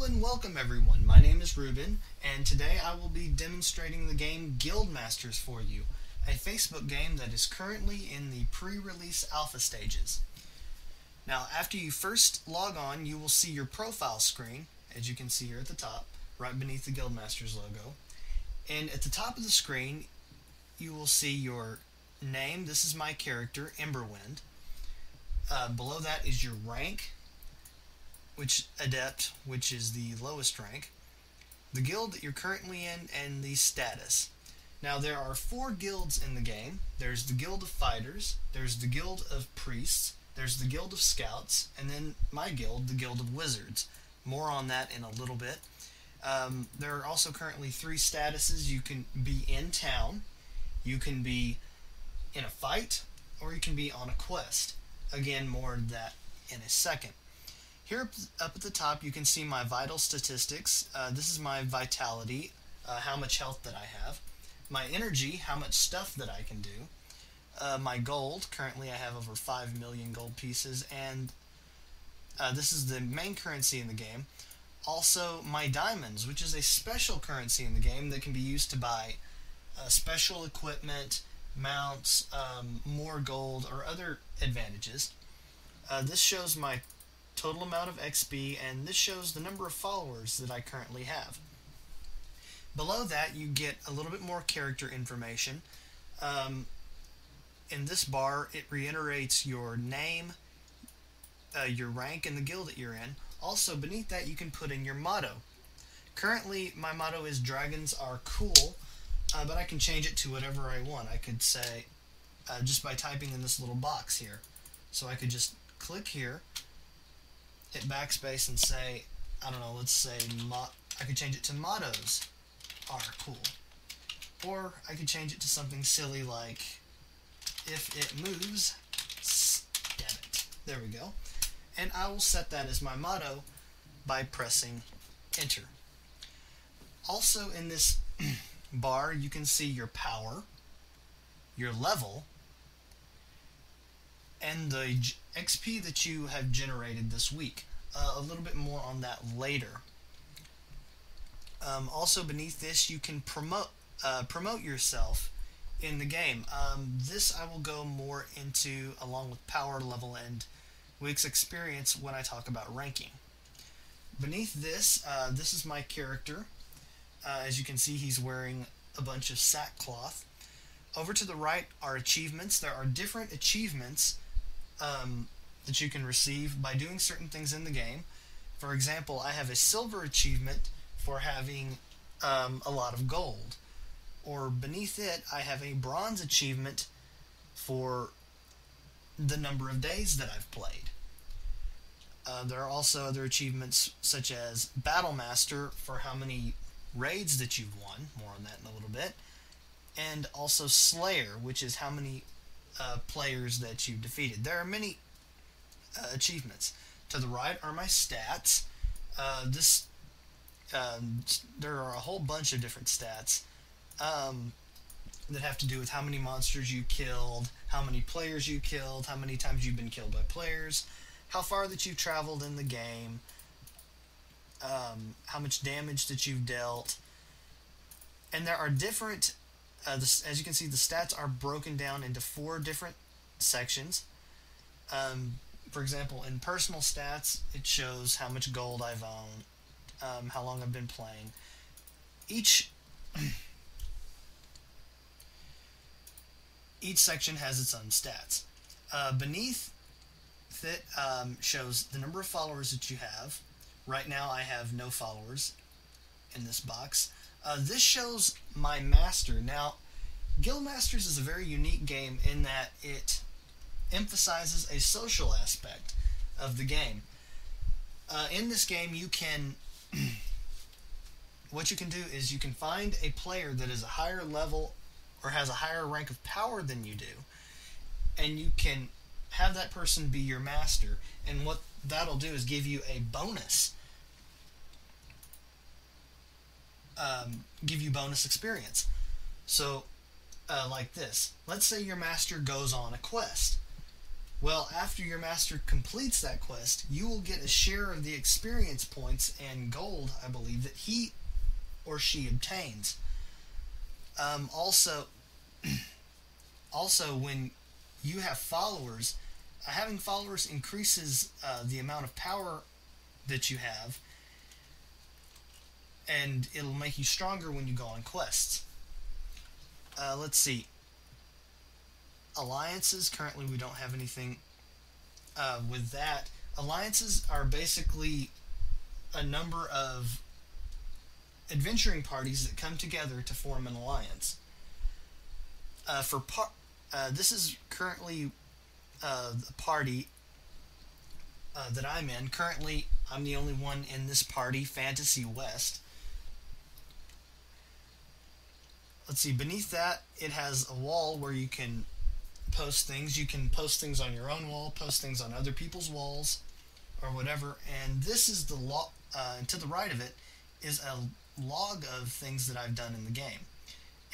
Hello and welcome everyone, my name is Ruben, and today I will be demonstrating the game Guildmasters for you, a Facebook game that is currently in the pre-release alpha stages. Now after you first log on, you will see your profile screen, as you can see here at the top, right beneath the Guildmasters logo. And at the top of the screen, you will see your name. This is my character, Emberwind. Below that is your rank, which Adept, which is the lowest rank, the guild that you're currently in, and the status. Now there are 4 guilds in the game. There's the Guild of Fighters, there's the Guild of Priests, there's the Guild of Scouts, and then my guild, the Guild of Wizards. More on that in a little bit. There are also currently 3 statuses. You can be in town, you can be in a fight, or you can be on a quest. Again, more on that in a second. Here up at the top, you can see my vital statistics. This is my vitality, how much health that I have. My energy, how much stuff that I can do. My gold, currently I have over 5 million gold pieces, and this is the main currency in the game. Also, my diamonds, which is a special currency in the game that can be used to buy special equipment, mounts, more gold, or other advantages. This shows my total amount of XP, and this shows the number of followers that I currently have. Below that, you get a little bit more character information. In this bar, it reiterates your name, your rank, and the guild that you're in. Also, beneath that, you can put in your motto. Currently, my motto is "Dragons are cool," but I can change it to whatever I want. I could say, just by typing in this little box here. So I could just click here, hit backspace, and say, I don't know, let's say, I could change it to "Mottos are cool." Or I could change it to something silly like, "If it moves, stab it." There we go. And I will set that as my motto by pressing enter. Also in this bar, you can see your power, your level, and the XP that you have generated this week. A little bit more on that later. Also beneath this, you can promote yourself in the game. This I will go more into along with power, level, and week's experience when I talk about ranking. Beneath this, this is my character. As you can see, he's wearing a bunch of sackcloth. Over to the right are achievements. There are different achievements that you can receive by doing certain things in the game. For example, I have a silver achievement for having a lot of gold. Or beneath it, I have a bronze achievement for the number of days that I've played. There are also other achievements such as Battle Master for how many raids that you've won. More on that in a little bit. And also Slayer, which is how many players that you've defeated. There are many achievements. To the right are my stats. There are a whole bunch of different stats that have to do with how many monsters you killed, how many players you killed, how many times you've been killed by players, how far that you've traveled in the game, how much damage that you've dealt. And there are different, as you can see, the stats are broken down into 4 different sections. For example, in personal stats, it shows how much gold I've owned, how long I've been playing. Each section has its own stats. Beneath it shows the number of followers that you have. Right now I have no followers in this box. This shows my master. Now, Guildmasters is a very unique game in that it emphasizes a social aspect of the game. In this game, you can what you can do is you can find a player that is a higher level or has a higher rank of power than you do, and you can have that person be your master, and what that'll do is give you a bonus, give you bonus experience. So like this, let's say your master goes on a quest. Well, after your master completes that quest, you will get a share of the experience points and gold, I believe, that he or she obtains. Also, when you have followers, having followers increases the amount of power that you have, and it'll make you stronger when you go on quests. Let's see. Alliances, currently we don't have anything with that. Alliances are basically a number of adventuring parties that come together to form an alliance. This is currently the party that I'm in. Currently, I'm the only one in this party, Fantasy West. Let's see, beneath that, it has a wall where you can post things. You can post things on your own wall, post things on other people's walls, or whatever. And this is the log. To the right of it is a log of things that I've done in the game.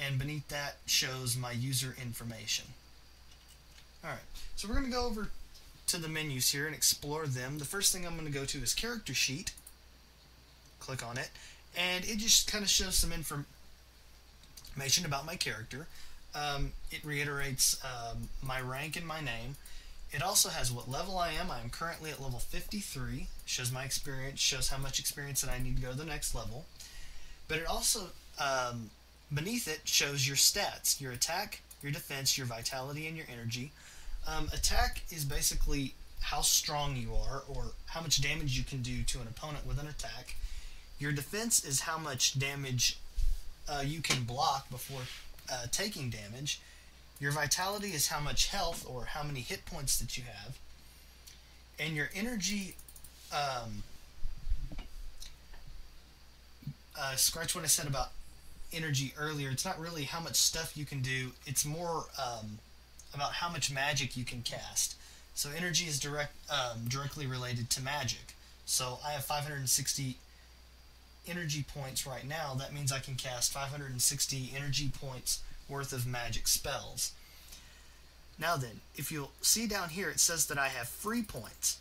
And beneath that shows my user information. Alright, so we're going to go over to the menus here and explore them. The first thing I'm going to go to is Character Sheet. Click on it, and it just kind of shows some information about my character. It reiterates my rank and my name. It also has what level I am. I am currently at level 53. Shows my experience, shows how much experience that I need to go to the next level. But it also, beneath it, shows your stats, your attack, your defense, your vitality, and your energy. Attack is basically how strong you are, or how much damage you can do to an opponent with an attack. Your defense is how much damage you can block before taking damage. Your vitality is how much health or how many hit points that you have. And your energy, scratch what I said about energy earlier. It's not really how much stuff you can do. It's more about how much magic you can cast. So energy is directly related to magic. So I have 560 energy points right now. That means I can cast 560 energy points worth of magic spells. Now then, if you'll see down here, it says that I have free points.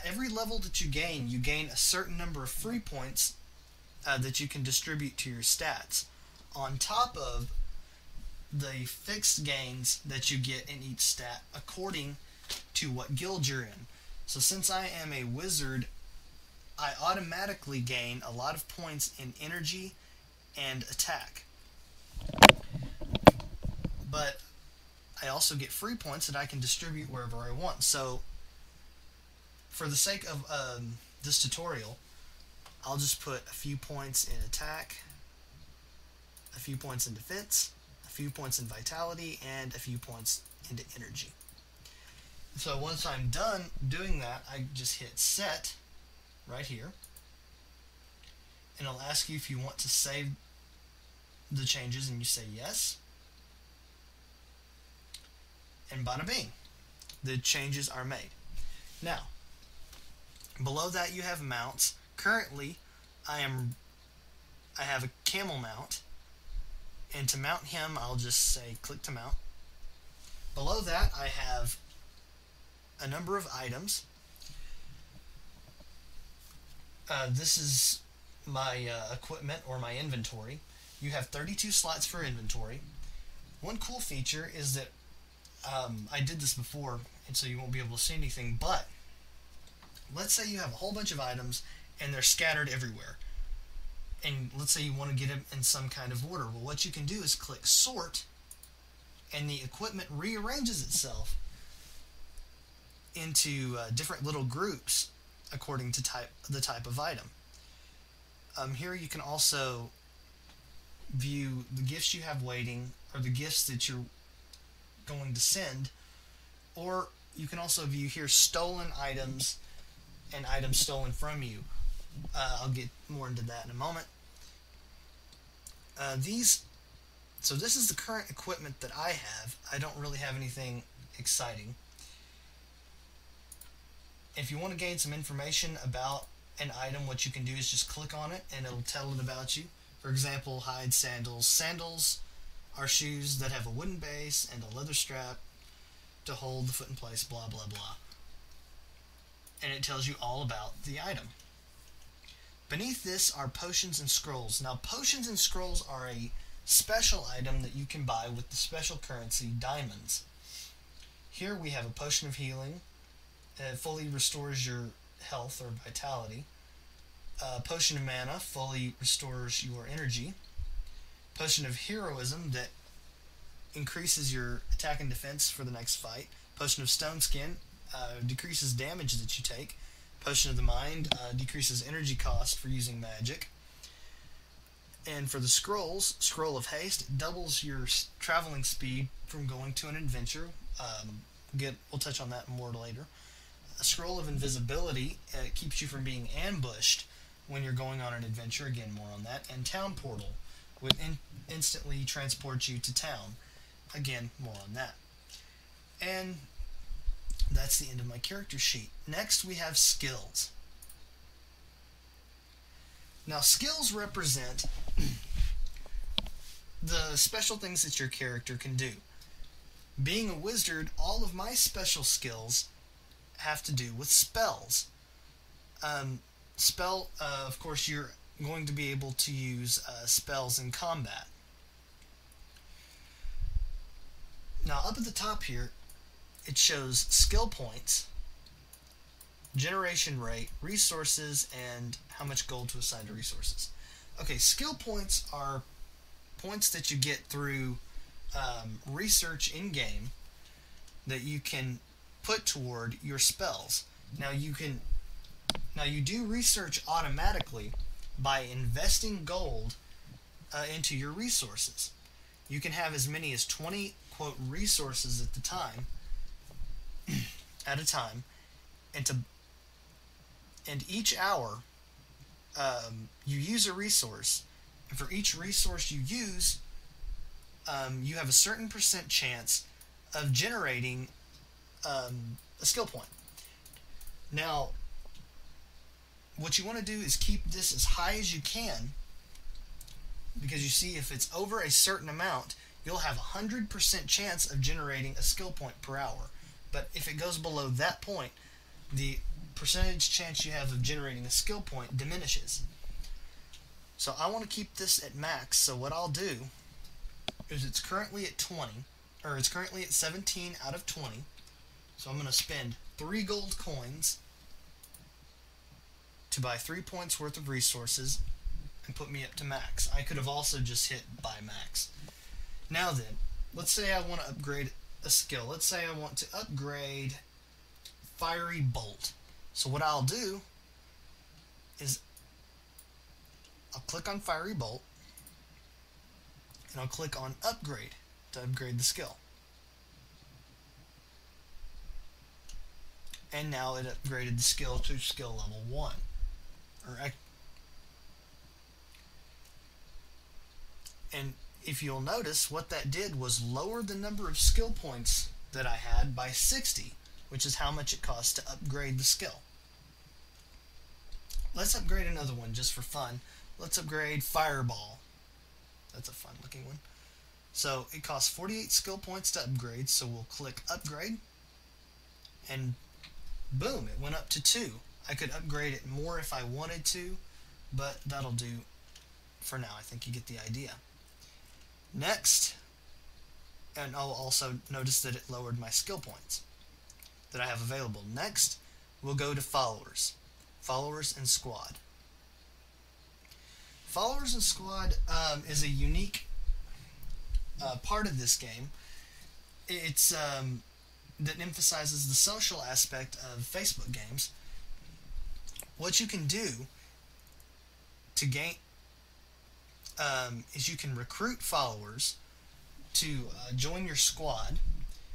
Every level that you gain a certain number of free points that you can distribute to your stats, on top of the fixed gains that you get in each stat according to what guild you're in. So since I am a wizard, I automatically gain a lot of points in energy and attack. But I also get free points that I can distribute wherever I want. So for the sake of this tutorial, I'll just put a few points in attack, a few points in defense, a few points in vitality, and a few points into energy. So once I'm done doing that, I just hit set right here, and it'll ask you if you want to save the changes, and you say yes, and bada bing, the changes are made. Now, below that you have mounts. Currently, I have a camel mount, and to mount him, I'll just say click to mount. Below that, I have a number of items. This is my equipment or my inventory. You have 32 slots for inventory. One cool feature is that I did this before, and so you won't be able to see anything, but let's say you have a whole bunch of items and they're scattered everywhere. And let's say you want to get them in some kind of order. Well, what you can do is click sort, and the equipment rearranges itself into different little groups according to the type of item. Here you can also view the gifts you have waiting, or the gifts that you're going to send, or you can also view here stolen items and items stolen from you. I'll get more into that in a moment. So this is the current equipment that I have. I don't really have anything exciting. If you want to gain some information about an item, what you can do is just click on it and it'll tell it about you. For example, hide sandals. Sandals are shoes that have a wooden base and a leather strap. to hold the foot in place, blah, blah, blah. And it tells you all about the item. Beneath this are potions and scrolls. Now, potions and scrolls are a special item that you can buy with the special currency diamonds. Here we have a potion of healing. It fully restores your health or vitality. A potion of mana fully restores your energy. Potion of heroism that increases your attack and defense for the next fight. Potion of stone skin decreases damage that you take. Potion of the mind decreases energy cost for using magic. And for the scrolls, Scroll of Haste doubles your traveling speed from going to an adventure. We'll touch on that more later. A Scroll of Invisibility keeps you from being ambushed when you're going on an adventure. Again, more on that. And Town Portal would instantly transport you to town. Again, more on that. And that's the end of my character sheet. Next, we have skills. Now, skills represent the special things that your character can do. Being a wizard, all of my special skills have to do with spells. Of course, you're going to be able to use spells in combat. Now, up at the top here, it shows skill points, generation rate, resources, and how much gold to assign to resources. Okay, skill points are points that you get through research in-game that you can put toward your spells. Now you do research automatically by investing gold into your resources. You can have as many as 20 quote resources at a time, and each hour you use a resource, and for each resource you use, you have a certain % chance of generating a skill point. Now, what you want to do is keep this as high as you can, because you see, if it's over a certain amount, you'll have a 100% chance of generating a skill point per hour. But if it goes below that point, the percentage chance you have of generating a skill point diminishes. So I want to keep this at max, so what I'll do is it's currently at 17 out of 20. So I'm going to spend 3 gold coins to buy 3 points worth of resources and put me up to max. I could have also just hit buy max. Now then, let's say I want to upgrade a skill. Let's say I want to upgrade Fiery Bolt. So what I'll do is I'll click on Fiery Bolt, and I'll click on Upgrade to upgrade the skill. And now it upgraded the skill to skill level 1. And if you'll notice, what that did was lower the number of skill points that I had by 60, which is how much it costs to upgrade the skill. Let's upgrade another one just for fun. Let's upgrade Fireball. That's a fun looking one. So it costs 48 skill points to upgrade, so we'll click Upgrade, and boom, it went up to 2. I could upgrade it more if I wanted to, but that'll do for now. I think you get the idea. Next, and I'll also notice that it lowered my skill points that I have available. Next, we'll go to Followers. Followers and Squad. Followers and Squad is a unique part of this game. It's that emphasizes the social aspect of Facebook games. What you can do to gain is you can recruit followers to join your squad,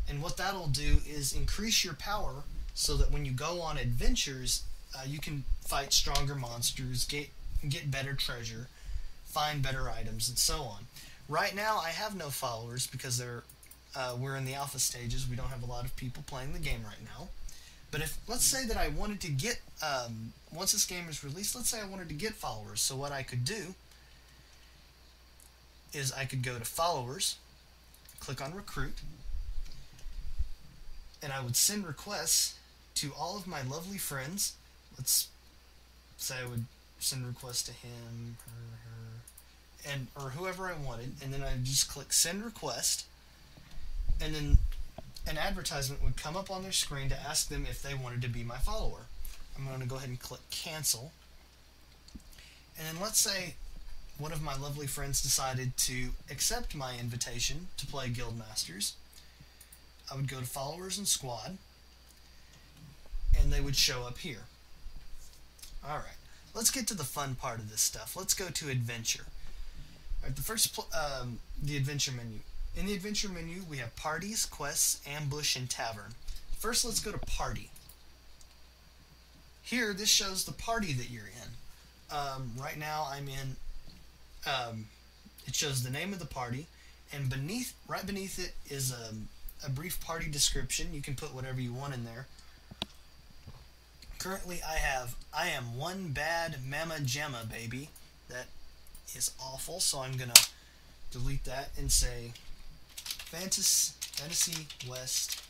and what that'll do is increase your power so that when you go on adventures, you can fight stronger monsters, get better treasure, find better items, and so on. Right now, I have no followers because we're in the alpha stages. We don't have a lot of people playing the game right now. But if, let's say that I wanted to get, once this game is released, let's say I wanted to get followers. So what I could do is I could go to Followers, click on Recruit, and I would send requests to all of my lovely friends. Let's say I would send requests to him, her, and or whoever I wanted, and then I'd just click send request, and then an advertisement would come up on their screen to ask them if they wanted to be my follower. I'm going to go ahead and click cancel, and then let's say one of my lovely friends decided to accept my invitation to play Guildmasters. I would go to followers and squad, and they would show up here. Alright, let's get to the fun part of this stuff. Let's go to adventure. Alright, the adventure menu. In the adventure menu, we have parties, quests, ambush, and tavern. First, let's go to party. Here, this shows the party that you're in. Right now, I'm in. It shows the name of the party, and right beneath it is a brief party description. You can put whatever you want in there. Currently, I am one bad mama jamma baby. That is awful, so I'm gonna delete that and say Fantasy West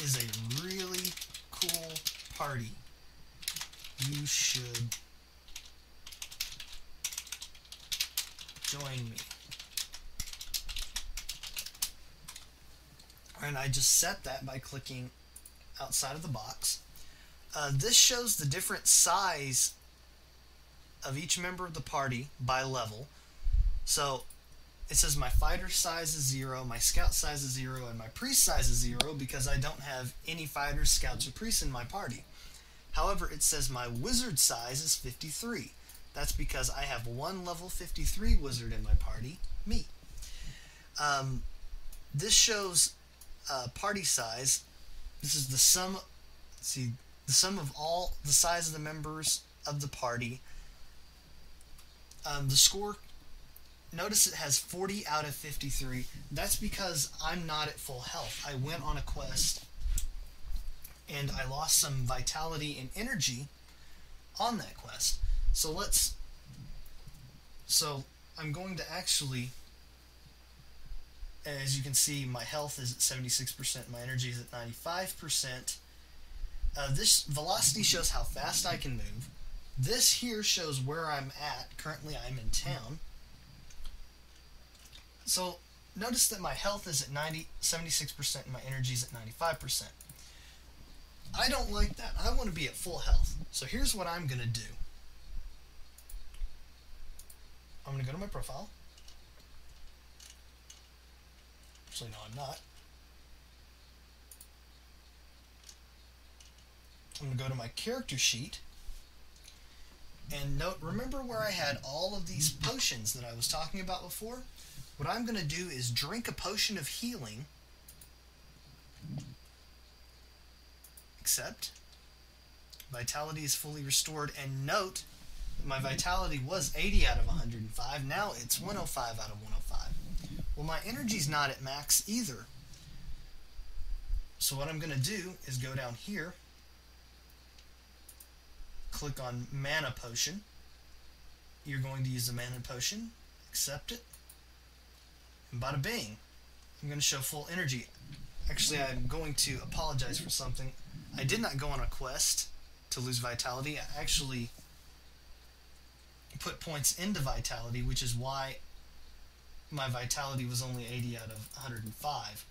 is a really cool party. You should join me. And I just set that by clicking outside of the box. This shows the different size of each member of the party by level. So it says my fighter size is 0, my scout size is 0, and my priest size is 0 because I don't have any fighters, scouts, or priests in my party. However, it says my wizard size is 53. That's because I have one level 53 wizard in my party, me. This shows party size. This is the sum. See, the sum of all the size of the members of the party. The score. Notice it has 40 out of 53. That's because I'm not at full health. I went on a quest, and I lost some vitality and energy on that quest. So I'm going to actually, as you can see, my health is at 76%, my energy is at 95%. This velocity shows how fast I can move. This here shows where I'm at. Currently I'm in town. So notice that my health is at 76% and my energy is at 95%. I don't like that. I want to be at full health. So here's what I'm going to do. I'm going to go to my profile. Actually, no, I'm not. I'm going to go to my character sheet. And remember where I had all of these potions that I was talking about before? What I'm going to do is drink a potion of healing. Accept. Vitality is fully restored. And note, my vitality was 80 out of 105. Now it's 105 out of 105. Well, my energy's not at max either. So what I'm going to do is go down here, click on mana potion. You're going to use the mana potion, accept it, and bada bing, I'm going to show full energy. Actually, I'm going to apologize for something. I did not go on a quest to lose vitality. I actually put points into vitality, which is why my vitality was only 80 out of 105.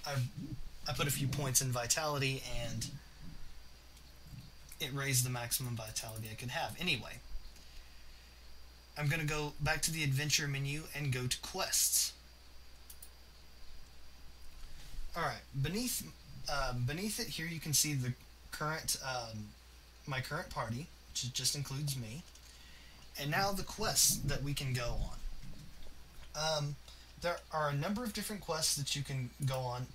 I put a few points in vitality, and it raised the maximum vitality I could have. Anyway, I'm going to go back to the adventure menu and go to quests. Alright, beneath it here you can see the current my current party, which just includes me, and now the quests that we can go on. There are a number of different quests that you can go on,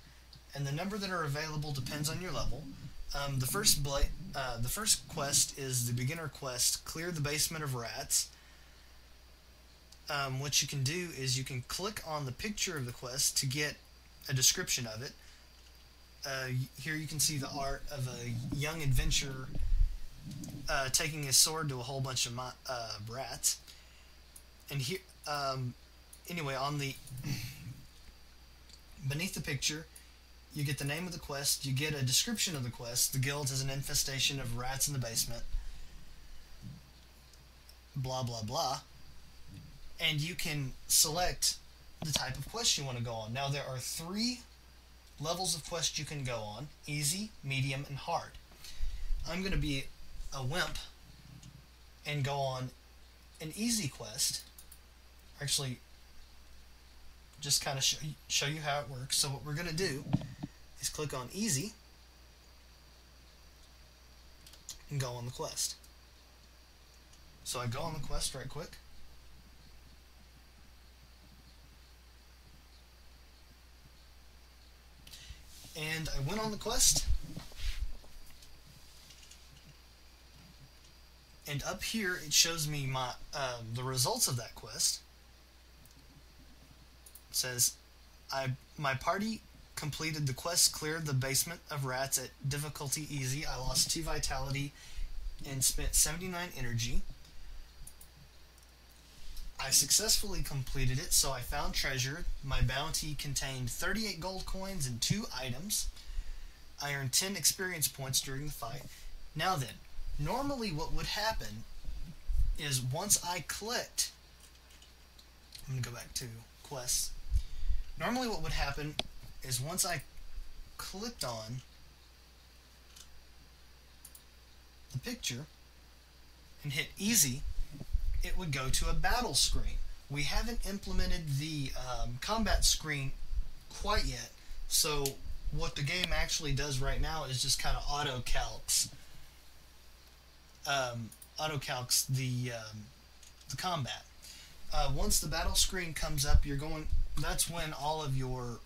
and the number that are available depends on your level. The first quest is the beginner quest, Clear the Basement of Rats. What you can do is you can click on the picture of the quest to get a description of it. Here you can see the art of a young adventurer taking his sword to a whole bunch of rats. And here, anyway, beneath the picture, You get the name of the quest, you get a description of the quest. The guild has an infestation of rats in the basement, blah blah blah, and you can select the type of quest you want to go on. Now there are 3 levels of quest you can go on: easy, medium, and hard. I'm going to be a wimp and go on an easy quest. Actually, just kind of show you how it works. So what we're going to do is click on easy and go on the quest. So I go on the quest right quick. And I went on the quest. And up here it shows me my the results of that quest. It says my party completed the quest, cleared the basement of rats at difficulty easy. I lost 2 vitality and spent 79 energy. I successfully completed it, so I found treasure. My bounty contained 38 gold coins and 2 items. I earned 10 experience points during the fight. Now then, normally what would happen is once I clicked, I'm going to go back to quests. Normally what would happen is once I clicked on the picture and hit easy, it would go to a battle screen. We haven't implemented the combat screen quite yet, so what the game actually does right now is just kind of auto calcs the combat. Once the battle screen comes up, that's when all of your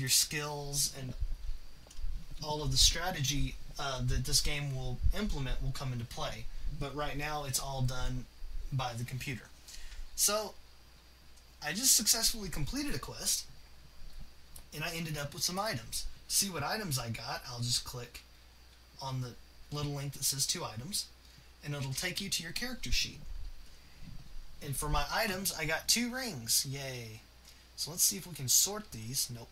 skills and all of the strategy that this game will implement will come into play. But right now it's all done by the computer. So I just successfully completed a quest, and I ended up with some items. To see what items I got, I'll just click on the little link that says 2 items, and it'll take you to your character sheet. And for my items, I got 2 rings. Yay. So let's see if we can sort these. Nope.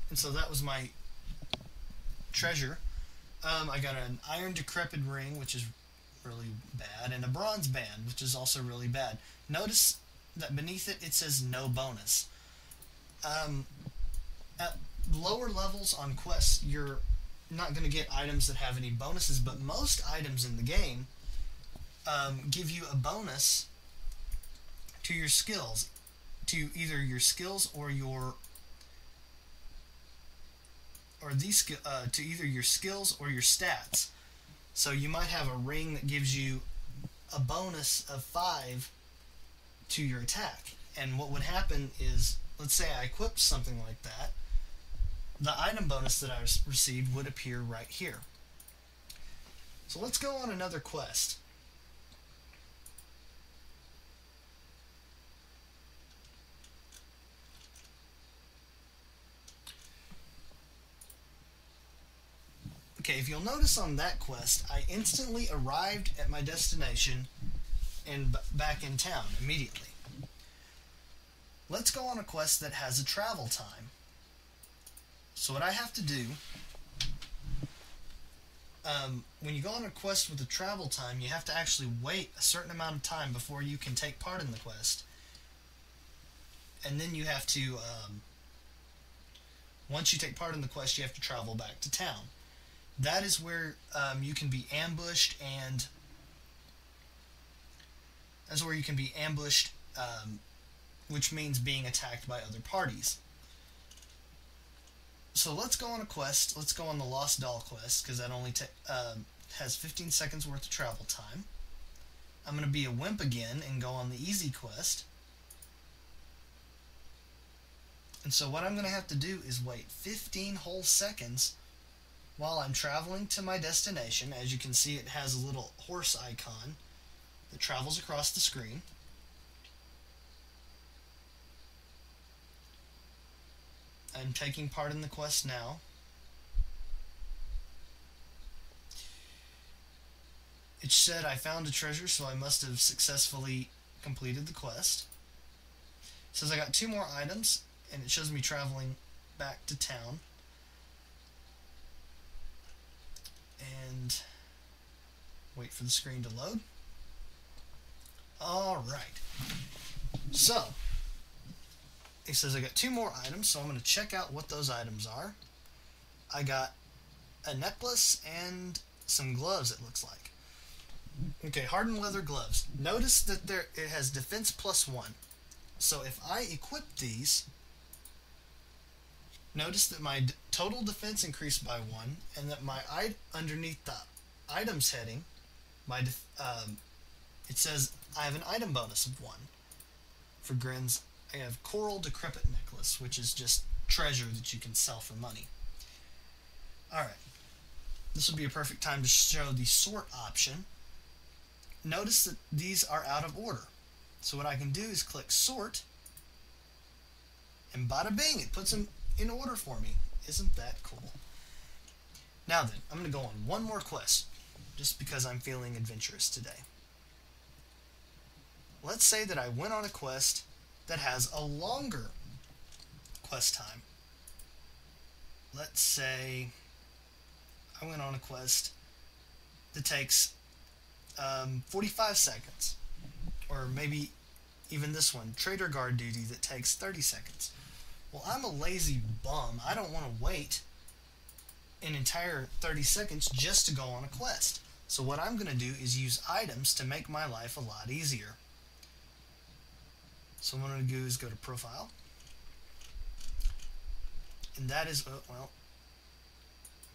And so that was my treasure. I got an iron decrepit ring, which is really bad, and a bronze band, which is also really bad. Notice that beneath it says no bonus. At lower levels on quests, you're not going to get items that have any bonuses, but most items in the game give you a bonus to your skills, to either your skills or your to either your skills or your stats. So you might have a ring that gives you a bonus of 5 to your attack, and what would happen is, let's say I equipped something like that, the item bonus that I received would appear right here. So let's go on another quest. Okay, if you'll notice on that quest, I instantly arrived at my destination and back in town immediately. Let's go on a quest that has a travel time. So what I have to do, when you go on a quest with a travel time, you have to actually wait a certain amount of time before you can take part in the quest. And then you have to, once you take part in the quest, you have to travel back to town. That is where you can be ambushed, and that's where you can be ambushed, which means being attacked by other parties. So let's go on a quest. Let's go on the Lost Doll quest, because that only has 15 seconds worth of travel time. I'm going to be a wimp again and go on the easy quest. And so what I'm going to have to do is wait 15 whole seconds while I'm traveling to my destination. As you can see, it has a little horse icon that travels across the screen. I'm taking part in the quest now. It said I found a treasure, so I must have successfully completed the quest. It says I got 2 more items, and it shows me traveling back to town. And wait for the screen to load. Alright. So, it says I got 2 more items, so I'm going to check out what those items are. I got a necklace and some gloves, it looks like. Okay, hardened leather gloves. Notice that it has defense +1. So if I equip these, notice that my total defense increased by 1, and that my underneath the items heading, it says I have an item bonus of 1. For grins, I have Coral Decrepit Necklace, which is just treasure that you can sell for money. Alright, this would be a perfect time to show the sort option. Notice that these are out of order. So what I can do is click sort, and bada bing, it puts them in order for me. Isn't that cool? Now then, I'm going to go on one more quest, just because I'm feeling adventurous today. Let's say that I went on a quest that has a longer quest time. Let's say I went on a quest that takes 45 seconds. Or maybe even this one, Trader Guard Duty, that takes 30 seconds. Well, I'm a lazy bum. I don't want to wait an entire 30 seconds just to go on a quest. So what I'm going to do is use items to make my life a lot easier. So what I'm going to do is go to Profile. And that is, well,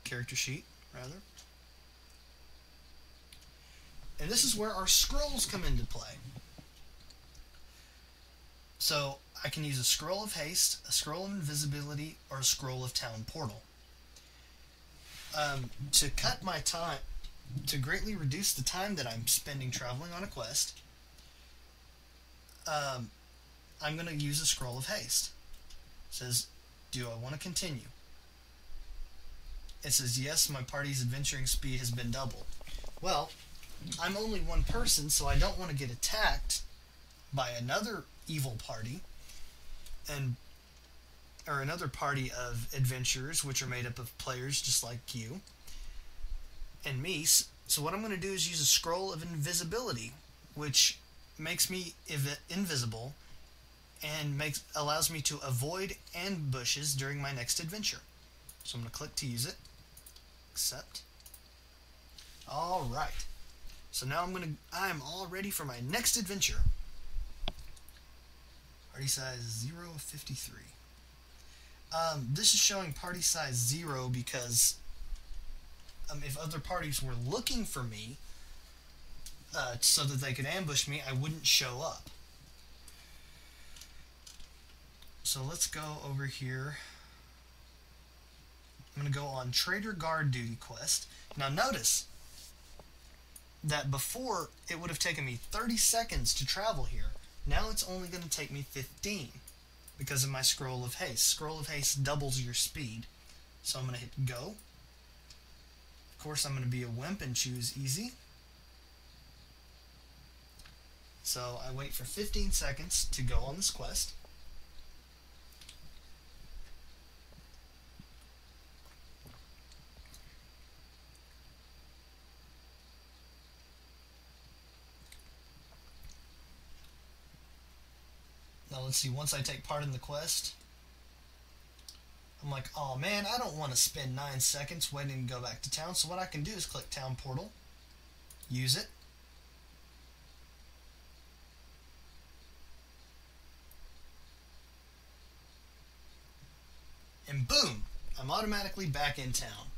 Character Sheet, rather. And this is where our scrolls come into play. So I can use a Scroll of Haste, a Scroll of Invisibility, or a Scroll of Town Portal. To cut my time, to greatly reduce the time that I'm spending traveling on a quest, I'm going to use a Scroll of Haste. It says, do I want to continue? It says, yes, my party's adventuring speed has been doubled. Well, I'm only one person, so I don't want to get attacked by another evil party, or another party of adventurers, which are made up of players just like you and me. So what I'm going to do is use a Scroll of Invisibility, which makes me invisible and allows me to avoid ambushes during my next adventure. So I'm going to click to use it. Accept. Alright. So now I'm all ready for my next adventure. Party size 0 of 53. This is showing party size 0 because if other parties were looking for me so that they could ambush me, I wouldn't show up. So let's go over here. I'm going to go on Trader Guard Duty quest. Now notice that before it would have taken me 30 seconds to travel here. Now it's only going to take me 15 because of my Scroll of Haste. Scroll of Haste doubles your speed. So I'm going to hit go. Of course, I'm going to be a wimp and choose easy. So I wait for 15 seconds to go on this quest. Now let's see, once I take part in the quest, I'm like, oh man, I don't want to spend 9 seconds waiting to go back to town, so what I can do is click Town Portal, use it, and boom, I'm automatically back in town.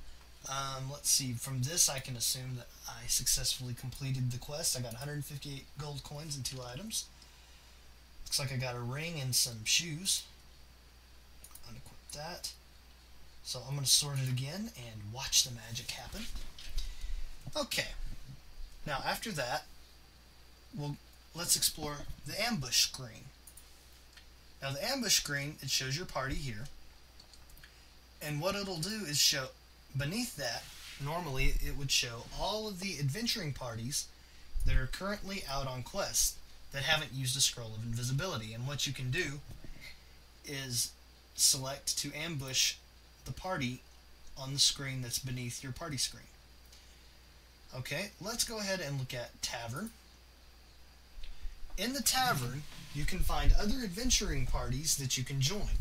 Let's see, from this I can assume that I successfully completed the quest. I got 158 gold coins and 2 items. Looks like I got a ring and some shoes. Unequip that. So I'm going to sort it again and watch the magic happen. Okay. Now after that, let's explore the ambush screen. Now the ambush screen, it shows your party here. And what it'll do is show, beneath that, normally it would show all of the adventuring parties that are currently out on quests. that haven't used a scroll of invisibility. And what you can do is select to ambush the party on the screen that's beneath your party screen. Okay, let's go ahead and look at Tavern. In the Tavern, you can find other adventuring parties that you can join.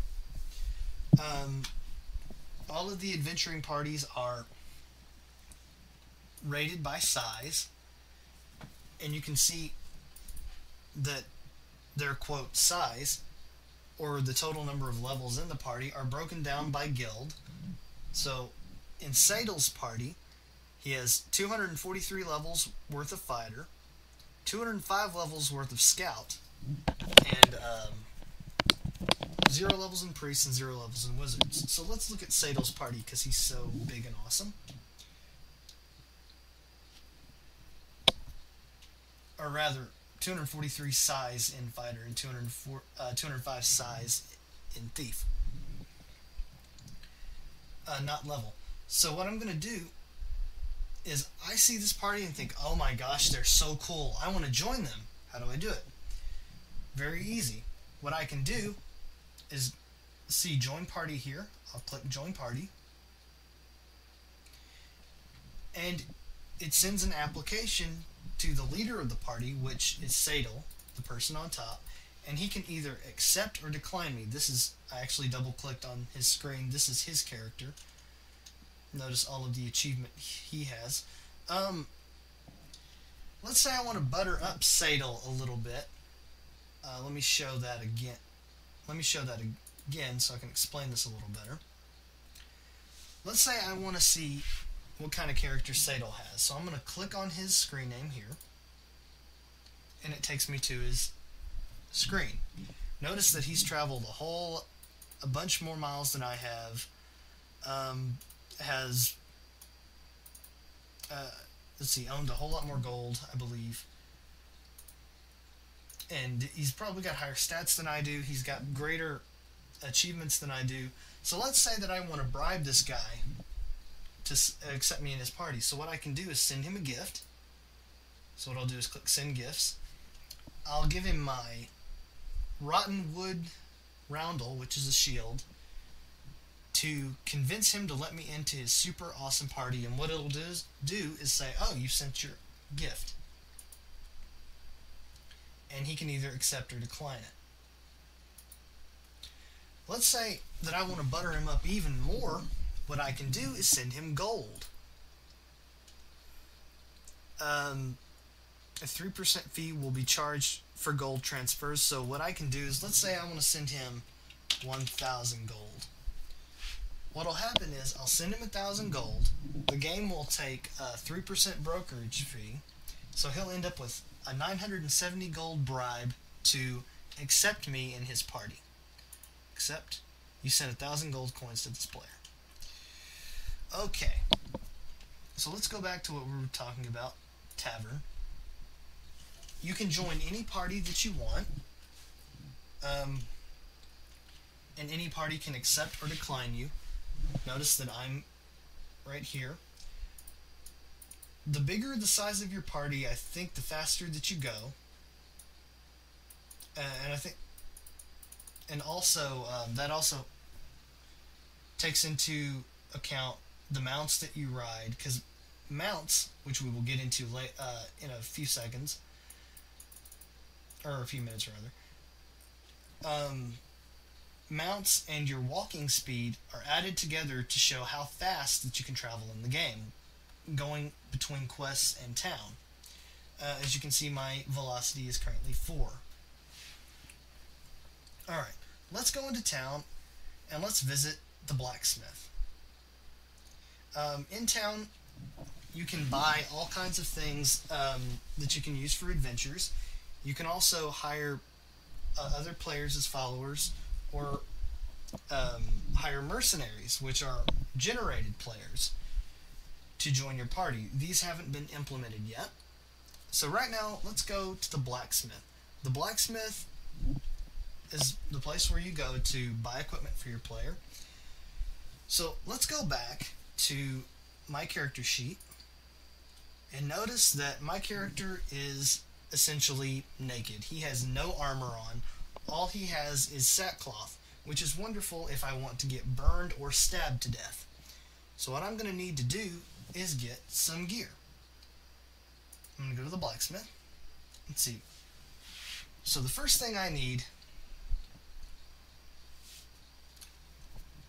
All of the adventuring parties are rated by size, and you can see that their, quote, size, or the total number of levels in the party, are broken down by guild. So, in Sadal's party, he has 243 levels worth of fighter, 205 levels worth of scout, and 0 levels in priests and 0 levels in wizards. So let's look at Sadal's party because he's so big and awesome. Or rather, 243 size in fighter and 205 size in thief. Not level. So what I'm going to do is I see this party and think, oh my gosh, they're so cool. I want to join them. How do I do it? Very easy. What I can do is see join party here. I'll click join party. And it sends an application to the leader of the party, which is Sadal, the person on top, and he can either accept or decline me. I actually double clicked on his screen. This is his character. Notice all of the achievement he has. Let's say I want to butter up Sadal a little bit. Let me show that again. So I can explain this a little better. Let's say I want to see what kind of character Sadal has. So I'm going to click on his screen name here, and it takes me to his screen. Notice that he's traveled a bunch more miles than I have. Owned a whole lot more gold, I believe. And he's probably got higher stats than I do. He's got greater achievements than I do. So let's say that I want to bribe this guy to accept me in his party. So what I can do is send him a gift. So what I'll do is click send gifts. I'll give him my rotten wood roundel, which is a shield, to convince him to let me into his super awesome party. And what it'll do is say, oh, you sent your gift. And he can either accept or decline it. Let's say that I want to butter him up even more. What I can do is send him gold. A 3% fee will be charged for gold transfers. So what I can do is, let's say I want to send him 1,000 gold. What'll happen is I'll send him 1,000 gold. The game will take a 3% brokerage fee. So he'll end up with a 970 gold bribe to accept me in his party. Except you sent 1,000 gold coins to this player. Okay, so let's go back to what we were talking about, Tavern. You can join any party that you want, and any party can accept or decline you. Notice that I'm right here. The bigger the size of your party, I think the faster that you go. And also that also takes into account the mounts that you ride, because mounts, which we will get into in a few seconds, or a few minutes rather, mounts and your walking speed are added together to show how fast that you can travel in the game, going between quests and town. As you can see, my velocity is currently 4. Alright, let's go into town and let's visit the blacksmith. In town, you can buy all kinds of things that you can use for adventures. You can also hire other players as followers, or hire mercenaries, which are generated players, to join your party. These haven't been implemented yet. So right now, let's go to the blacksmith. The blacksmith is the place where you go to buy equipment for your player. So let's go back to my character sheet and notice that my character is essentially naked. He has no armor on. All he has is sackcloth, which is wonderful if I want to get burned or stabbed to death. So what I'm going to need to do is get some gear. I'm going to go to the blacksmith. Let's see. So the first thing I need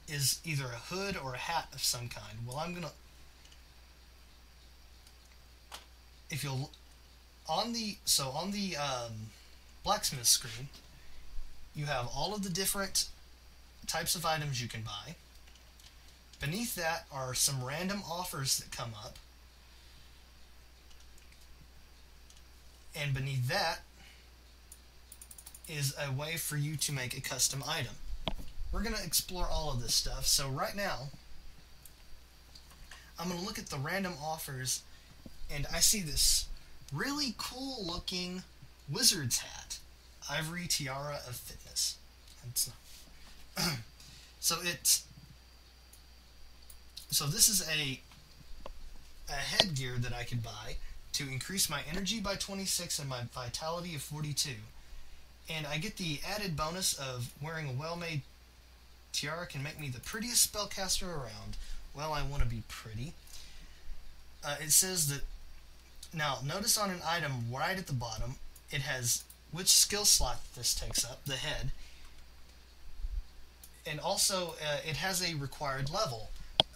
is either a hood or a hat of some kind. Well, I'm going to... If you'll... On the Blacksmith Screen, you have all of the different types of items you can buy. Beneath that are some random offers that come up. And beneath that is a way for you to make a custom item. We're going to explore all of this stuff. So right now, I'm going to look at the random offers, and I see this really cool looking wizard's hat. Ivory Tiara of Fitness. It's not. So this is a headgear that I could buy to increase my energy by 26 and my vitality of 42. And I get the added bonus of wearing a well-made tiara can make me the prettiest spellcaster around. Well, I want to be pretty. It says that... Now, notice on an item right at the bottom, it has which skill slot this takes up, the head. And also, it has a required level.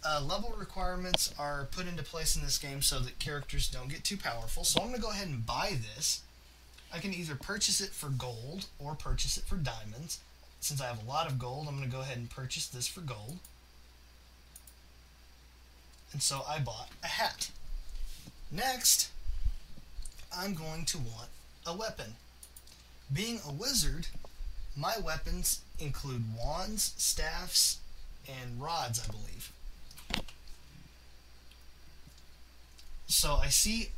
Level requirements are put into place in this game so that characters don't get too powerful. So I'm going to go ahead and buy this. I can either purchase it for gold or purchase it for diamonds. Since I have a lot of gold, I'm going to go ahead and purchase this for gold. And so I bought a hat. Next, I'm going to want a weapon. Being a wizard, my weapons include wands, staffs, and rods, I believe. So I see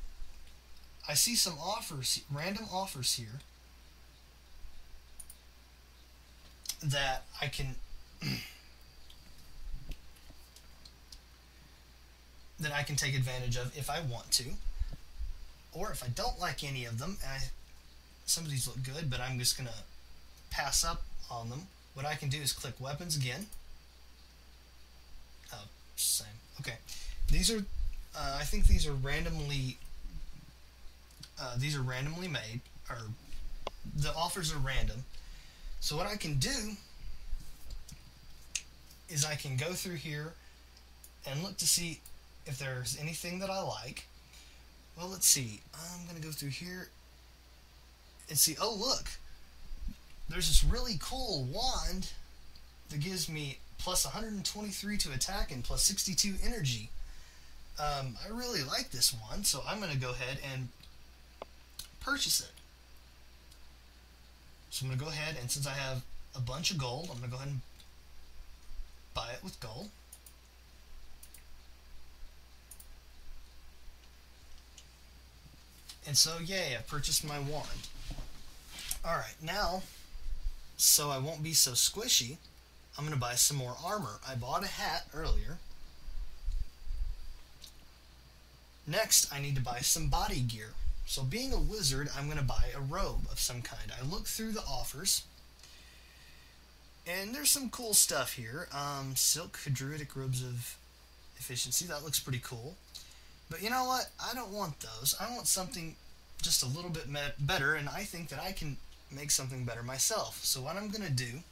some offers, random offers here that I can take advantage of if I want to, or if I don't like any of them. Some of these look good, but I'm just gonna pass up on them. What I can do is click weapons again. Oh, same. Okay, these are. I think these are randomly. These are randomly made, or the offers are random. So what I can do is I can go through here and look to see if there's anything that I like. Well, let's see. I'm going to go through here and see. Oh, look. There's this really cool wand that gives me plus 123 to attack and plus 62 energy. I really like this one, so I'm going to go ahead and purchase it. So I'm going to go ahead, and since I have a bunch of gold, I'm going to go ahead and buy it with gold. And so, yay, I purchased my wand. Alright, now, so I won't be so squishy, I'm going to buy some more armor. I bought a hat earlier. Next, I need to buy some body gear. So being a wizard, I'm going to buy a robe of some kind. I look through the offers, and there's some cool stuff here. Silk Druidic Robes of Efficiency, that looks pretty cool. But you know what? I don't want those. I want something just a little bit better, and I think that I can make something better myself. So what I'm going to do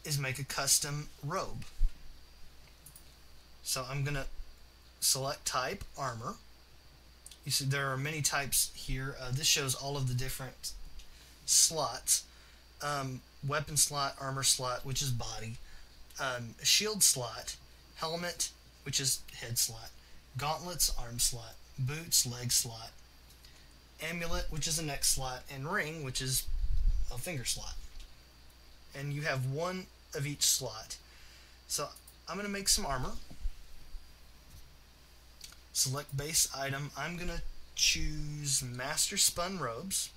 is make a custom robe. So I'm going to select type, armor. You see there are many types here. This shows all of the different slots. Weapon slot, armor slot, which is body. Shield slot, helmet, which is head slot. Gauntlets, arm slot. Boots, leg slot. Amulet, which is a neck slot. And ring, which is a finger slot. And you have one of each slot. So I'm going to make some armor. Select base item. I'm going to choose Master Spun Robes.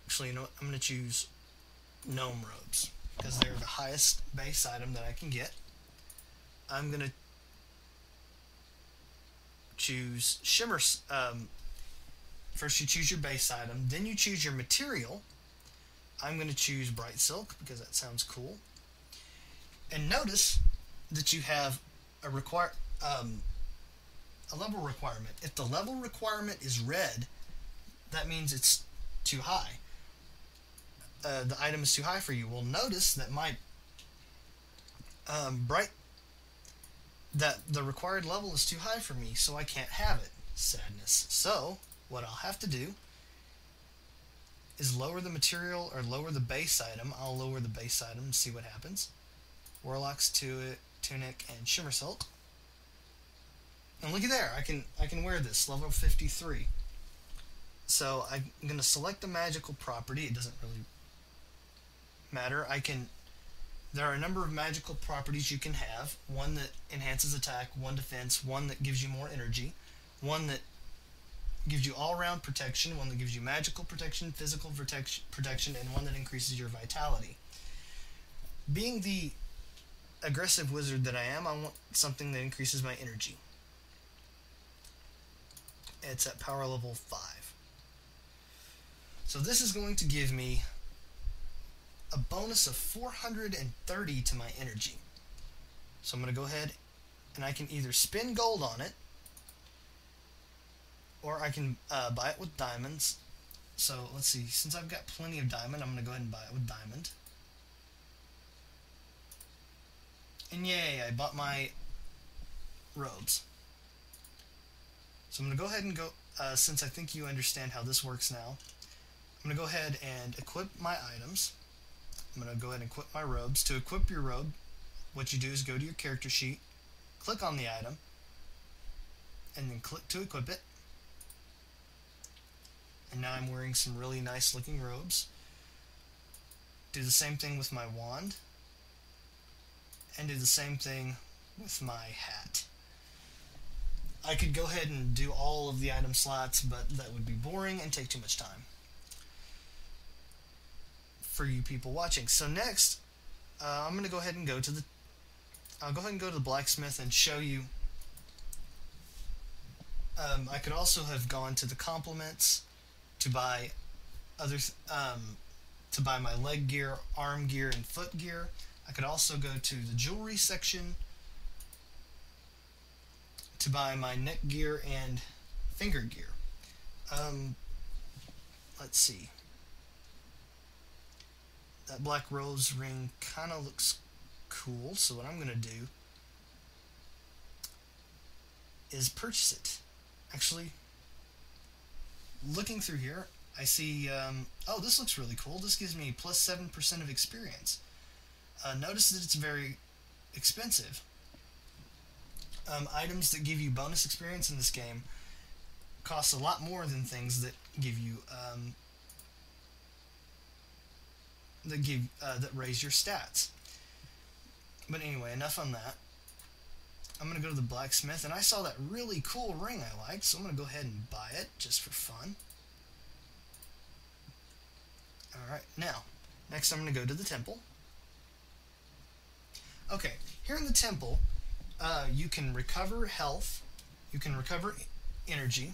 Actually, you know what? I'm going to choose Gnome Robes because they're the highest base item that I can get. I'm going to choose shimmer. First you choose your base item, then you choose your material. I'm going to choose bright silk because that sounds cool. And notice that you have a level requirement. If the level requirement is red, that means it's too high. The item is too high for you. Well, notice that my that the required level is too high for me, so I can't have it. Sadness. So what I'll have to do is lower the material or lower the base item. I'll lower the base item and see what happens. Warlock's tunic and shimmer silk. And looky there, I can wear this, level 53. So I'm going to select the magical property. It doesn't really matter. There are a number of magical properties you can have. One that enhances attack, one defense, one that gives you more energy, one that gives you all-round protection, one that gives you magical protection, physical protection, and one that increases your vitality. Being the aggressive wizard that I am, I want something that increases my energy. It's at power level 5. So this is going to give me a bonus of 430 to my energy. So I'm going to go ahead and I can either spend gold on it, or I can buy it with diamonds. So let's see, since I've got plenty of diamond, I'm going to go ahead and buy it with diamond. And yay, I bought my robes. So I'm going to go ahead and go, since I think you understand how this works now, I'm going to go ahead and equip my items. I'm going to go ahead and equip my robes. To equip your robe, what you do is go to your character sheet, click on the item, and then click to equip it. And now I'm wearing some really nice looking robes. Do the same thing with my wand, and do the same thing with my hat. I could go ahead and do all of the item slots, but that would be boring and take too much time for you people watching. So next, I'm going to go ahead and go to the blacksmith and show you. I could also have gone to the compliments to buy to buy my leg gear, arm gear, and foot gear. I could also go to the jewelry section to buy my neck gear and finger gear. Let's see. That black rose ring kind of looks cool, so what I'm going to do is purchase it. Actually, looking through here, I see, oh, this looks really cool. This gives me plus 7% of experience. Notice that it's very expensive. Items that give you bonus experience in this game cost a lot more than things that give you that raise your stats. But anyway, enough on that. I'm gonna go to the blacksmith, and I saw that really cool ring I liked, so I'm gonna go ahead and buy it just for fun. Alright, now, next I'm gonna go to the temple. Okay, here in the temple, you can recover health, you can recover energy,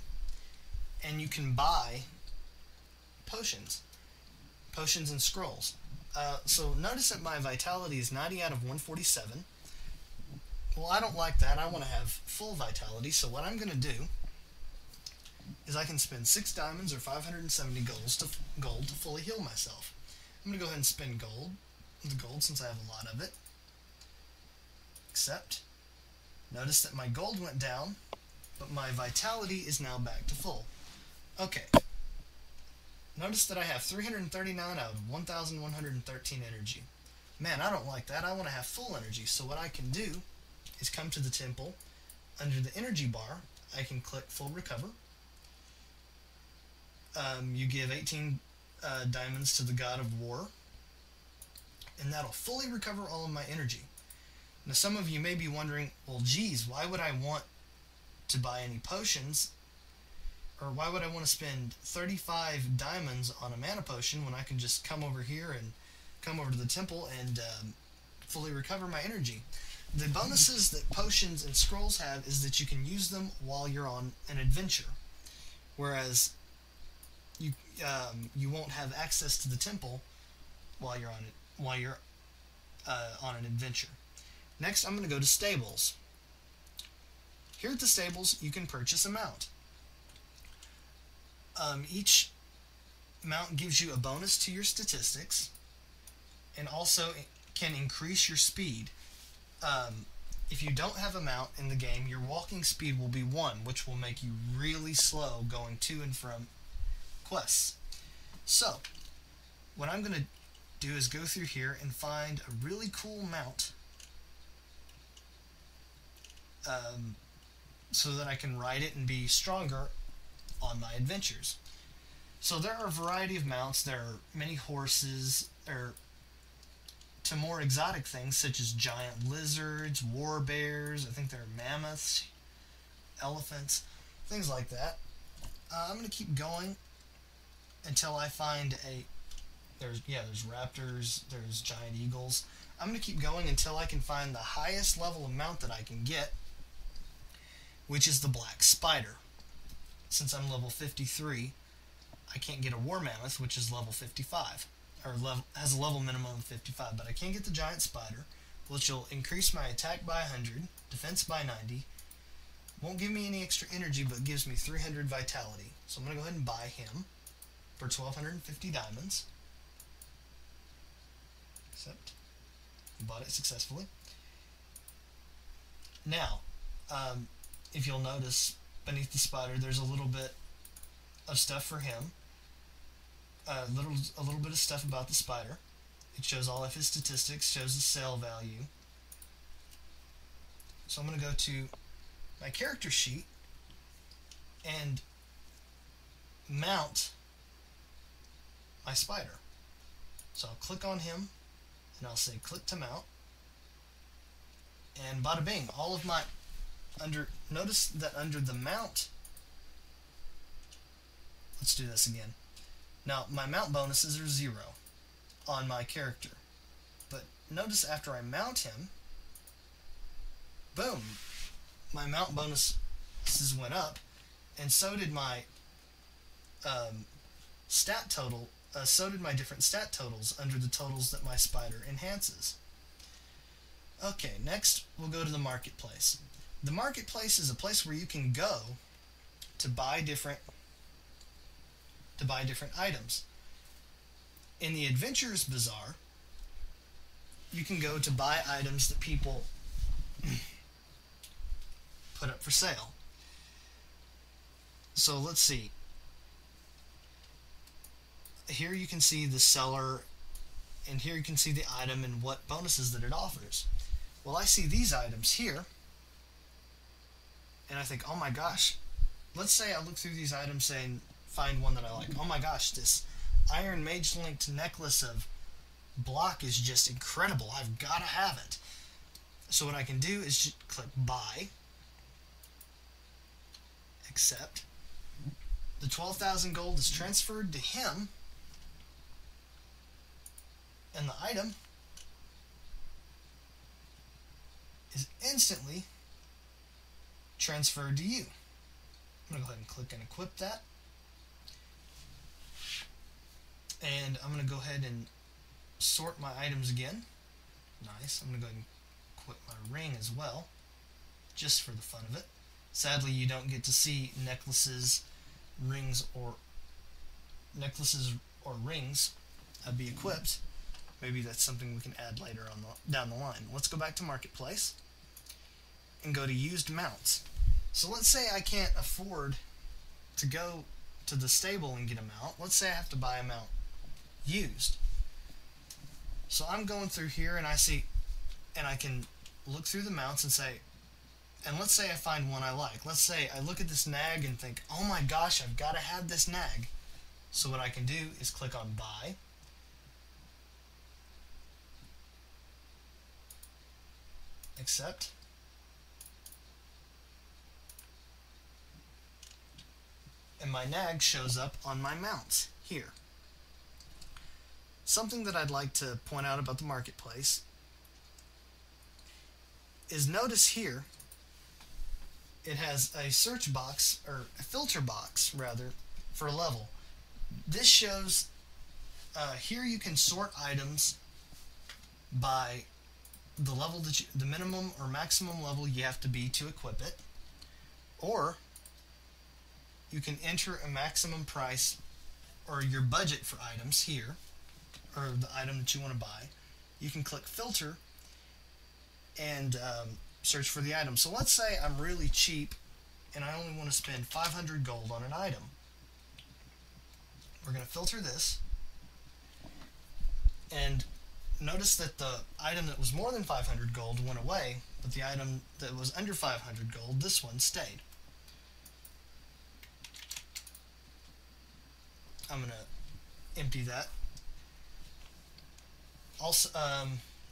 and you can buy potions and scrolls. So notice that my vitality is 90 out of 147. Well, I don't like that. I want to have full vitality, so what I'm going to do is I can spend 6 diamonds or 570 gold to fully heal myself. I'm going to go ahead and spend the gold since I have a lot of it. Except, notice that my gold went down, but my vitality is now back to full. Okay. Notice that I have 339 out of 1,113 energy. Man, I don't like that. I want to have full energy, so what I can do is come to the temple. Under the energy bar, I can click full recover. You give 18 diamonds to the god of war, and that'll fully recover all of my energy. Now some of you may be wondering, well geez, why would I want to buy any potions, or why would I want to spend 35 diamonds on a mana potion when I can just come over here and come over to the temple and fully recover my energy? The bonuses that potions and scrolls have is that you can use them while you're on an adventure, whereas you won't have access to the temple while you're on an adventure. Next, I'm going to go to stables. Here at the stables, you can purchase a mount. Each mount gives you a bonus to your statistics, and also can increase your speed. If you don't have a mount in the game, your walking speed will be 1, which will make you really slow going to and from quests. So, what I'm going to do is go through here and find a really cool mount so that I can ride it and be stronger on my adventures. So there are a variety of mounts. There are many horses, to more exotic things such as giant lizards, war bears, I think there are mammoths, elephants, things like that. I'm going to keep going until I find there's raptors, there's giant eagles. I'm going to keep going until I can find the highest level of mount that I can get, which is the black spider. Since I'm level 53, I can't get a war mammoth, which is level 55, or has a level minimum of 55, but I can get the giant spider, which will increase my attack by 100, defense by 90, won't give me any extra energy, but gives me 300 vitality. So I'm going to go ahead and buy him for 1,250 diamonds. Except, you bought it successfully. Now, if you'll notice, beneath the spider, there's a little bit of stuff for him. A little bit of stuff about the spider. It shows all of his statistics, shows the sale value. So I'm going to go to my character sheet and mount my spider. So I'll click on him and I'll say click to mount, and bada bing, all of my notice that under the mount, let's do this again. Now, my mount bonuses are 0 on my character. But notice after I mount him, boom, my mount bonuses went up, and so did my stat total, so did my different stat totals under the totals that my spider enhances. Okay, next we'll go to the marketplace. The marketplace is a place where you can go to buy different items. In the Adventurers Bazaar, you can go to buy items that people put up for sale. So let's see. Here you can see the seller, and here you can see the item and what bonuses that it offers. Well, I see these items here, and I think, oh my gosh, let's say I look through these items saying, find one that I like. Oh my gosh, this Iron Mage linked necklace of block is just incredible. I've got to have it. So what I can do is just click buy, accept. The 12,000 gold is transferred to him, and the item is instantly transferred to you. I'm going to go ahead and click and equip that. And I'm going to go ahead and sort my items again. Nice. I'm going to go ahead and equip my ring as well, just for the fun of it. Sadly, you don't get to see necklaces, rings, or rings be equipped. Maybe that's something we can add later on down the line. Let's go back to Marketplace and go to Used Mounts. So let's say I can't afford to go to the stable and get a mount. Let's say I have to buy a mount used. So I'm going through here and I see, and I can look through the mounts and say, and let's say I find one I like. Let's say I look at this nag and think, oh my gosh, I've got to have this nag. So what I can do is click on buy, accept, and my nag shows up on my mounts here. Something that I'd like to point out about the marketplace is notice here it has a search box, or a filter box rather, for a level. This shows here you can sort items by the level that the minimum or maximum level you have to be to equip it, or you can enter a maximum price or your budget for items here, or the item that you want to buy. You can click filter and search for the item. So let's say I'm really cheap and I only want to spend 500 gold on an item. We're going to filter this, and notice that the item that was more than 500 gold went away, but the item that was under 500 gold, this one, stayed. I'm going to empty that. Also,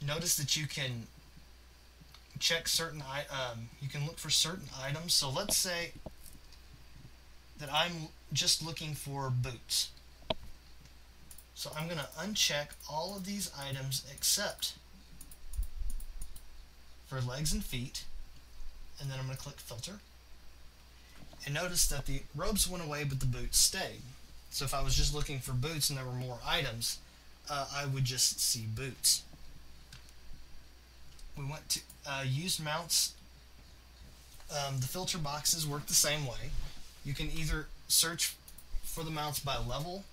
notice that you can check certain, you can look for certain items. So let's say that I'm just looking for boots. So I'm going to uncheck all of these items except for legs and feet, and then I'm going to click filter. And notice that the robes went away, but the boots stayed. So if I was just looking for boots and there were more items, I would just see boots. We went to used mounts. The filter boxes work the same way. You can either search for the mounts by level,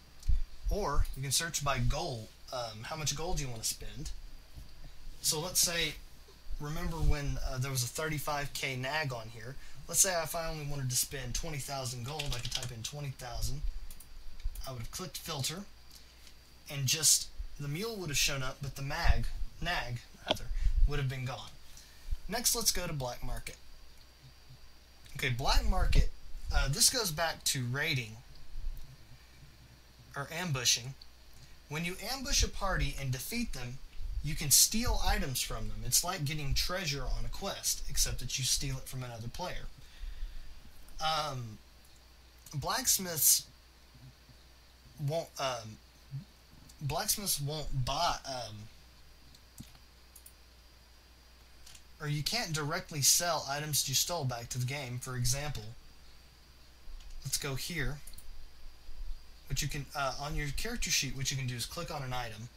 or you can search by gold, how much gold you want to spend. So let's say, remember when there was a 35k nag on here. Let's say if I only wanted to spend 20,000 gold, I could type in 20,000. I would have clicked filter, and just the mule would have shown up, but the nag would have been gone. Next, let's go to black market. Okay, black market, this goes back to raiding or ambushing. When you ambush a party and defeat them, you can steal items from them. It's like getting treasure on a quest, except that you steal it from another player. Blacksmiths won't buy, or you can't directly sell items you stole back to the game. For example, let's go here. What you can, on your character sheet, what you can do is click on an item,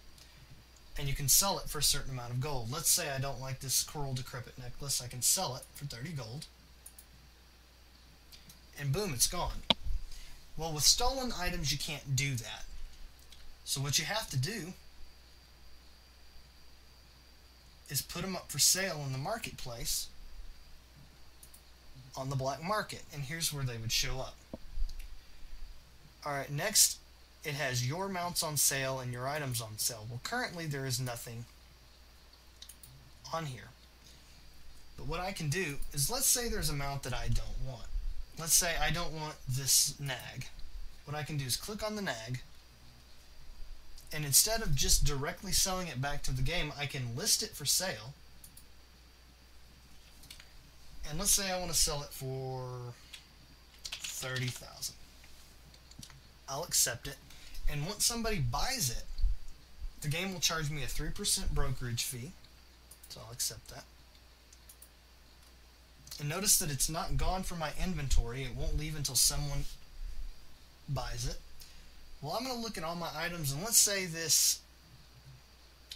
and you can sell it for a certain amount of gold. Let's say I don't like this coral decrepit necklace. I can sell it for 30 gold. And boom, it's gone. Well, with stolen items, you can't do that. So what you have to do is put them up for sale in the marketplace on the black market. And here's where they would show up. Alright, next it has your mounts on sale and your items on sale. Well, currently there is nothing on here. But what I can do is, let's say there's a mount that I don't want. Let's say I don't want this nag. What I can do is click on the nag, and instead of just directly selling it back to the game, I can list it for sale. And let's say I want to sell it for 30,000. I'll accept it, and once somebody buys it, the game will charge me a 3% brokerage fee, so I'll accept that. And notice that it's not gone from my inventory. It won't leave until someone buys it. Well, I'm going to look at all my items, and let's say this,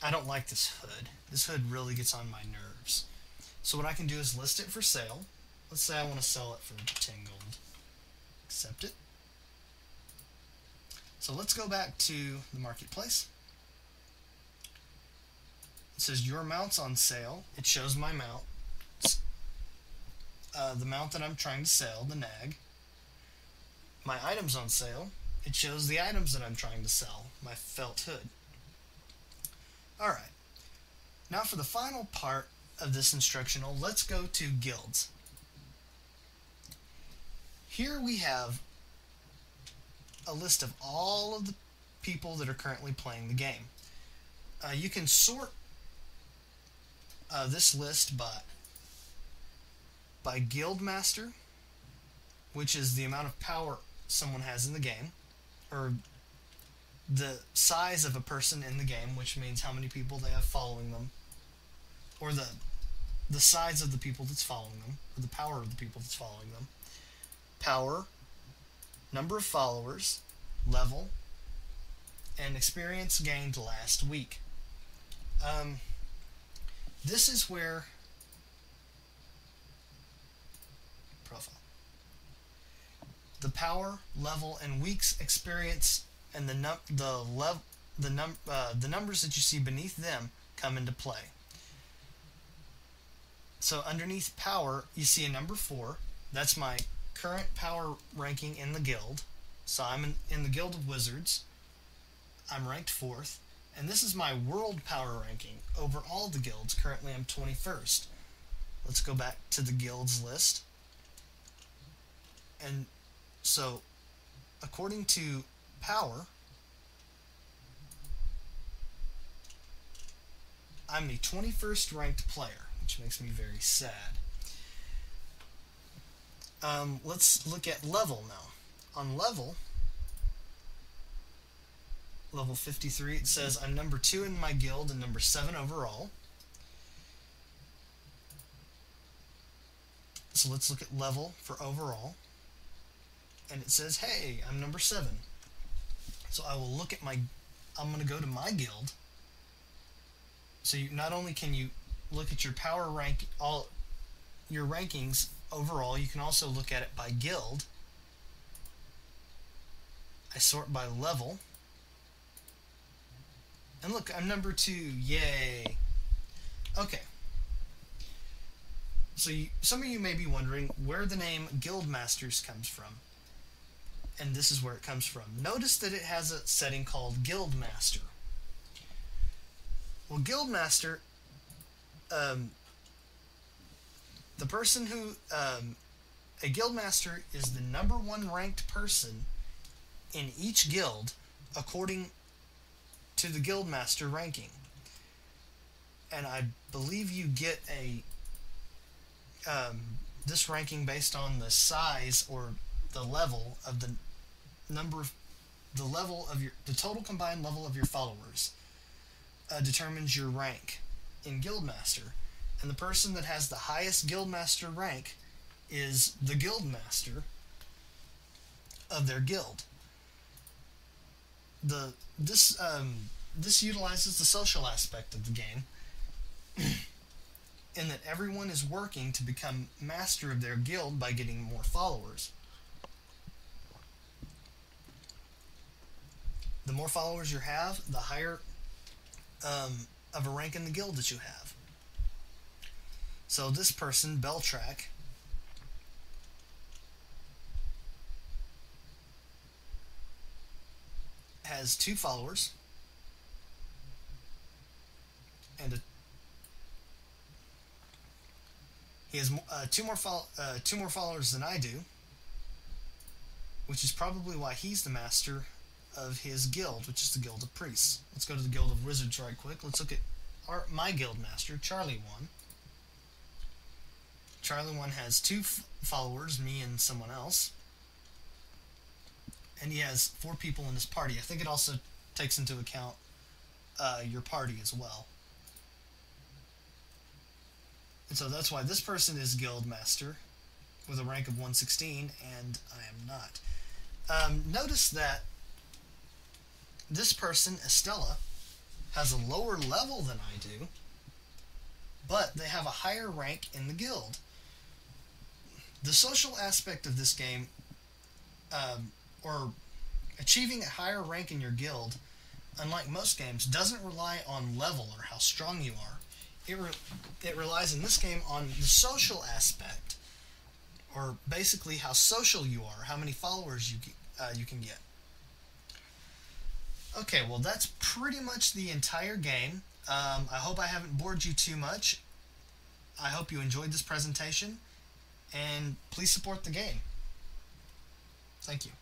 I don't like this hood. This hood really gets on my nerves. So what I can do is list it for sale. Let's say I want to sell it for 10 gold. Accept it. So let's go back to the marketplace. It says your mount's on sale. It shows my mount. The mount that I'm trying to sell, the nag. My item's on sale. It shows the items that I'm trying to sell, my felt hood. Alright, now for the final part of this instructional, let's go to guilds. Here we have a list of all of the people that are currently playing the game. You can sort this list by guild master, which is the amount of power someone has in the game, or the size of a person in the game, which means how many people they have following them, or the the size of the people that's following them, or the power of the people that's following them. Power, number of followers, level, and experience gained last week. This is where profile. The power, level, and week's experience and the numbers that you see beneath them come into play. So underneath power, you see a number 4. That's my current power ranking in the guild. So I'm in the Guild of Wizards. I'm ranked 4th. And this is my world power ranking over all the guilds. Currently I'm 21st. Let's go back to the guilds list. And so, according to power, I'm the 21st ranked player, which makes me very sad. Let's look at level now. On level 53, it says I'm number 2 in my guild and number 7 overall. So let's look at level for overall. And it says, hey, I'm number 7. So I will look at I'm going to go to my guild. So not only can you look at your power rank, all your rankings overall, you can also look at it by guild. I sort by level. And look, I'm number 2. Yay. Okay. So some of you may be wondering where the name Guildmasters comes from. And this is where it comes from. Notice that it has a setting called Guildmaster. Well, Guildmaster, the person who, a Guildmaster is the number 1 ranked person in each guild according to the Guildmaster ranking. And I believe you get this ranking based on the size or the level of the total combined level of your followers determines your rank in Guildmaster. And the person that has the highest Guildmaster rank is the Guildmaster of their guild. This utilizes the social aspect of the game in that everyone is working to become master of their guild by getting more followers. The more followers you have, the higher of a rank in the guild that you have. So this person, Beltrack, has 2 followers and he has 2 more followers than I do, which is probably why he's the master of his guild, which is the Guild of Priests. Let's go to the Guild of Wizards right quick. Let's look at my guild master, Charlie 1. Charlie 1 has 2 followers, me and someone else. And he has 4 people in his party. I think it also takes into account your party as well. And so that's why this person is guild master with a rank of 116 and I am not. Notice that this person, Estella, has a lower level than I do, but they have a higher rank in the guild. The social aspect of this game, or achieving a higher rank in your guild, unlike most games, doesn't rely on level or how strong you are. It relies in this game on the social aspect, or basically how social you are, how many followers you can get. Okay, well that's pretty much the entire game. I hope I haven't bored you too much. I hope you enjoyed this presentation, and please support the game. Thank you.